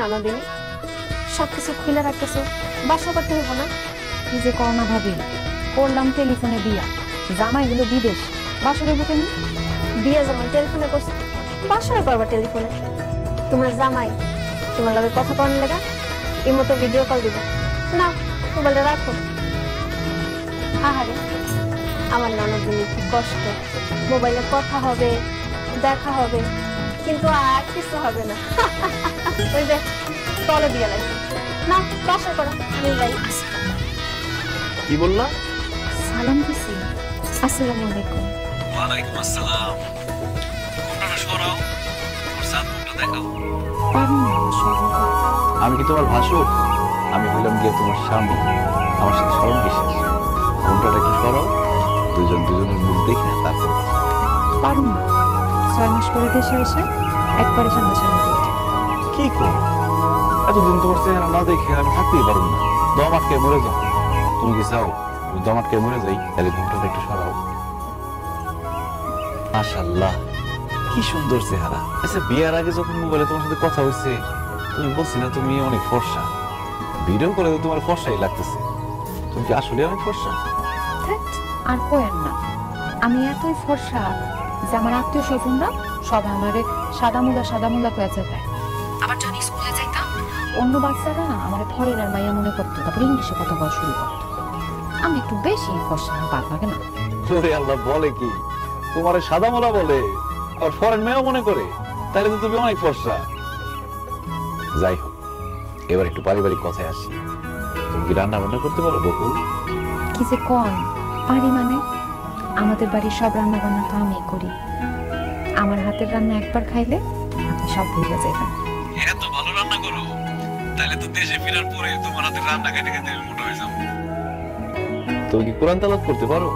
ননদিনী, সবকিছু খুলে রাখতেছো, বাসা করতে হবো না? কি যে করোনা ভাবি, করলাম টেলিফোনে বিয়া, জামাই হলো বিদেশ, বাসা দেবো কেন? বিয়ে যেমন টেলিফোনে করছো, বাসায় করবা টেলিফোনে। তোমার জামাই তোমার লগে কথা কন লেগা এই মতো ভিডিও কল দিব না, মোবাইলটা রাখো। আহারে আমার ননদিনীর কি কষ্ট, মোবাইলে কথা হবে, দেখা হবে, কিন্তু আর কিছু হবে না। ওই যে তলে দিয়ে লাগছে না, বাসা করো, আমি যাই। কি বললা? সালাম দিছি। আসসালামু আলাইকুম। ওয়ালাইকুম আসসালাম। ফোনটা সরাও, তোমার সাথ ফোনটা দেখাও। পারুন না সরল। আমি কি তোমার ভাসুর? আমি হইলাম গিয়ে তোমার স্বামী। আমার সাথে স্মরণ কিসের? ফোনটা একটু সরাও, দুজনের মুখ দেখে তারপর পারুন না, 6 মাস পরে দেশে এসে একবারে সামনাসামনি দেখি। কি করো? এতদিন তোমার চেহারা না দেখে আমি থাকতেই পারবো না। দম আটকে মরে যাও। তুমি কি চাও দম আটকে মরে যাই? তাহলে ঘুমটা একটু সরাও। মাশাআল্লাহ, কি সুন্দর চেহারা। আচ্ছা, বিয়ের আগে যখন মোবাইলে তোমার সাথে কথা হয়েছে, তুমি বলছি না তুমি অনেক ফর্সা? ভিডিও করে তো তোমার ফর্সাই লাগতেছে। তুমি কি আসলে অনেক ফর্সা? ধ্যাৎ, আর কোয়েন না, আমি এতই ফর্সা যে আমার আত্মীয় স্বজনরা সব আমারে সাদা মুলা কয়েছে দেয়। আবার যখন স্কুলে যাইতাম, অন্য বাচ্চারা আমার ফরেনার মাইয়া মনে করতো, তারপর ইংলিশে কথা বলা শুরু করতো। আমি একটু বেশি ফর্সা, ভালো লাগে না। ওরে আল্লাহ, বলে কি? তোমার সাদা মোলা বলে আর ফরেন মেয়েও মনে করে? তাহলে তো তুমি অনেক ফর্সা। যাই হোক, এবার একটু পারিবারিক কথায় আসি। তুমি কি রান্না বান্না করতে পারো বকুল? কি যে কন পারি মানে? আমাদের বাড়ির সব রান্না বান্না তো আমি করি। আমার হাতের রান্না একবার খাইলে আপনি সব ভুলে যাবেন। এত ভালো রান্না করো, তাহলে তো দেশে ফেরার পরে তোমার হাতের রান্না খেতে খেতে আমি মোটা হয়ে যাবো। তুমি কি কোরআন তেলাওয়াত করতে পারো?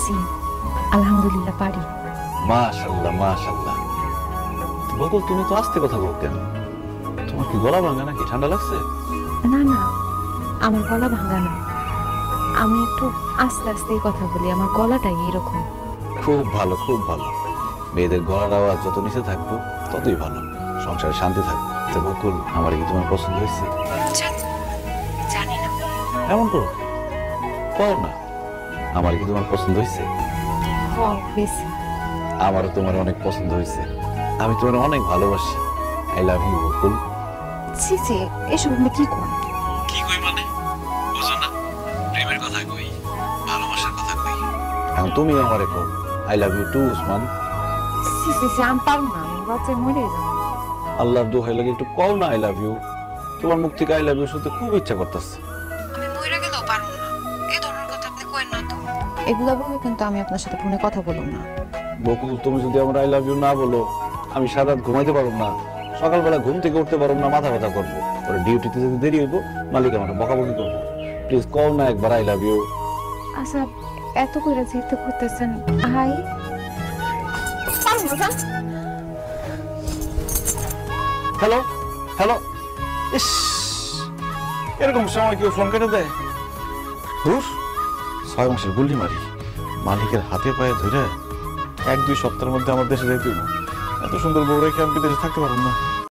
জি, আলহামদুলিল্লাহ পারি। মাশাআল্লাহ মাশাআল্লাহ। বকুল, তুমি তো আস্তে কথা বল কেন? তোমার কি গলা ভাঙা নাকি? ঠান্ডা লাগছে? না না, আমার গলা ভাঙা না, আমি একটু আস্তে আস্তেই কথা বলি, আমার গলাটাই এরকম। খুব ভালো খুব ভালো। মেয়েদের গলার আওয়াজ যত নিচে থাকবো ততই ভালো, সংসারে শান্তি থাকবে। তো বকুল, আমার কি তোমার পছন্দ হয়েছে? জানি না। এমন করো কও না, আমার কি তোমার পছন্দ হয়েছে? বেশি। আমারও তোমার অনেক পছন্দ হয়েছে। আমি তোমার অনেক ভালোবাসি। আই লাভ ইউ বকুল। ছি ছি, এসব আপনি কি করেন? কি কই মানে? বুঝো না, প্রেমের কথা কই, ভালোবাসার কথা কই। এখন তুমি আমারে কও I love you too Usman. ছি ছি ছি, আমি পারবো না, আমি লজ্জায় মরে যাবো। আল্লাহর দোহাই লাগে একটু কও না আই লাভ ইউ। তোমার মুখ থেকে আই লাভ ইউ শুনতে খুব ইচ্ছা করতেছে। আমি মরে গেলেও পারবো না, এই ধরনের কথা আপনি কইেন না তো। এগুলা বলে কিন্তু আমি আপনার সাথে ফোনে কথা বলবো না। বকুল, তুমি যদি আমার আই লাভ ইউ না বলো, আমি সারা রাত ঘুমাইতে পারবো না, সকালবেলা ঘুম থেকে উঠতে পারবো না, মাথা ব্যথা করবো, পরে ডিউটিতে যদি দেরি হইব মালিক আমার বকাবকি করবো। প্লিজ কও না একবার আই লাভ ইউ। আচ্ছা, এত করে জিতে করতেছেন, হাই হ্যালো হ্যালো। ইস, এরকম সময় কেউ ফোন কেটে দেয়? ধুর, 6 মাসের গুল্লি মারি, মালিকের হাতে পায়ে ধরে 1-2 সপ্তাহের মধ্যে আমার দেশে যাইতে হইব। এত সুন্দর বউ রেখে আমি বিদেশে থাকতে পারবো না।